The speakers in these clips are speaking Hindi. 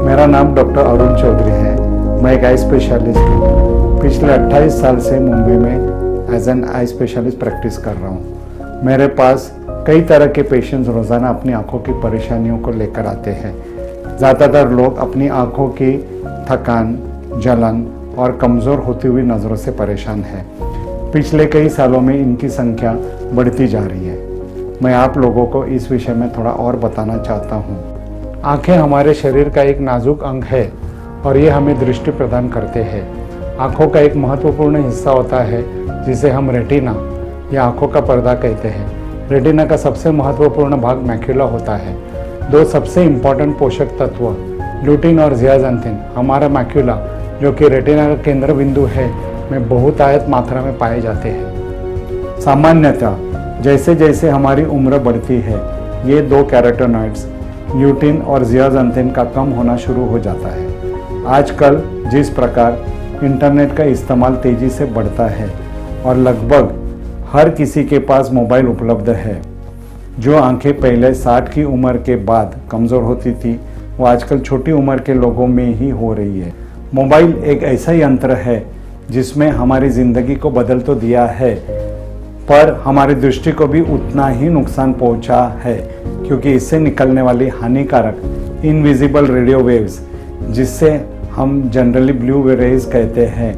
मेरा नाम डॉक्टर अरुण चौधरी है। मैं एक आई स्पेशलिस्ट हूँ। पिछले 28 साल से मुंबई में as an eye specialist practice कर रहा हूँ। मेरे पास कई तरह के पेशेंट्स रोज़ाना अपनी आंखों की परेशानियों को लेकर आते हैं। ज़्यादातर लोग अपनी आंखों की थकान, जलन और कमज़ोर होती हुई नज़रों से परेशान हैं। पिछले कई सालों में इनकी संख्या बढ़ती जा रही है। मैं आप लोगों को इस विषय में थोड़ा और बताना चाहता हूँ। आंखें हमारे शरीर का एक नाजुक अंग है और ये हमें दृष्टि प्रदान करते हैं। आंखों का एक महत्वपूर्ण हिस्सा होता है जिसे हम रेटिना या आंखों का पर्दा कहते हैं। रेटिना का सबसे महत्वपूर्ण भाग मैक्यूला होता है। दो सबसे इम्पॉर्टेंट पोषक तत्व लुटिन और ज़ियाज़ैंथिन हमारा मैक्यूला, जो कि रेटिना का केंद्र बिंदु है, में बहुतायत मात्रा में पाए जाते हैं। सामान्यतः जैसे जैसे हमारी उम्र बढ़ती है, ये दो कैरोटेनॉइड्स ल्यूटिन और ज़ियाज़ैंथिन का कम होना शुरू हो जाता है। आजकल जिस प्रकार इंटरनेट का इस्तेमाल तेज़ी से बढ़ता है और लगभग हर किसी के पास मोबाइल उपलब्ध है, जो आंखें पहले 60 की उम्र के बाद कमज़ोर होती थी, वो आजकल छोटी उम्र के लोगों में ही हो रही है। मोबाइल एक ऐसा यंत्र है जिसमें हमारी ज़िंदगी को बदल तो दिया है, पर हमारी दृष्टि को भी उतना ही नुकसान पहुंचा है, क्योंकि इससे निकलने वाली हानिकारक इनविजिबल रेडियो वेव्स, जिससे हम जनरली ब्लू रेज कहते हैं,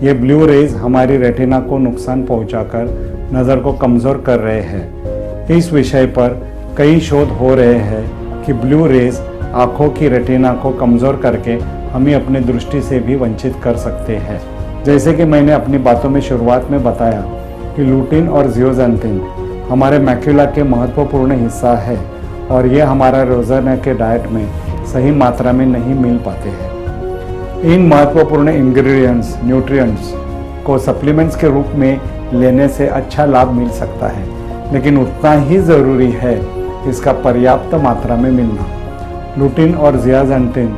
ये ब्लू रेज हमारी रेटिना को नुकसान पहुंचाकर नज़र को कमज़ोर कर रहे हैं। इस विषय पर कई शोध हो रहे हैं कि ब्लू रेज आँखों की रेटिना को कमज़ोर करके हमें अपनी दृष्टि से भी वंचित कर सकते हैं। जैसे कि मैंने अपनी बातों में शुरुआत में बताया कि लुटिन और ज़ियाज़ैंथिन हमारे मैक्यूला के महत्वपूर्ण हिस्सा है और ये हमारा रोज़ाना के डाइट में सही मात्रा में नहीं मिल पाते हैं। इन महत्वपूर्ण इंग्रेडिएंट्स, न्यूट्रिएंट्स को सप्लीमेंट्स के रूप में लेने से अच्छा लाभ मिल सकता है, लेकिन उतना ही ज़रूरी है इसका पर्याप्त मात्रा में मिलना। लुटिन और ज़ियाज़ैंथिन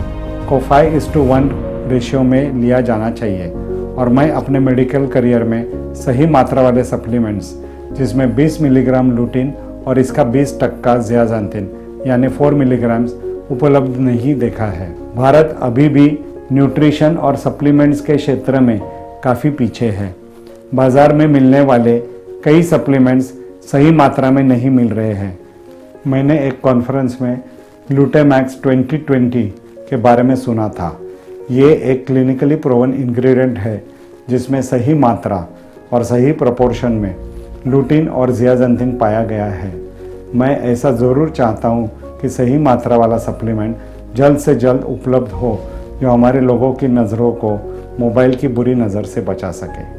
को 5:1 रेशियो में लिया जाना चाहिए और मैं अपने मेडिकल करियर में सही मात्रा वाले सप्लीमेंट्स, जिसमें 20 मिलीग्राम लुटिन और इसका 20% ज़ियाज़ैंथिन यानी 4 मिलीग्राम उपलब्ध नहीं देखा है। भारत अभी भी न्यूट्रिशन और सप्लीमेंट्स के क्षेत्र में काफ़ी पीछे है। बाज़ार में मिलने वाले कई सप्लीमेंट्स सही मात्रा में नहीं मिल रहे हैं। मैंने एक कॉन्फ्रेंस में ग्लूटामैक्स 2020 के बारे में सुना था। ये एक क्लिनिकली प्रूवन इंग्रेडिएंट है जिसमें सही मात्रा और सही प्रोपोर्शन में लुटिन और ज़ियाज़ैंथिन पाया गया है। मैं ऐसा ज़रूर चाहता हूँ कि सही मात्रा वाला सप्लीमेंट जल्द से जल्द उपलब्ध हो, जो हमारे लोगों की नज़रों को मोबाइल की बुरी नज़र से बचा सके।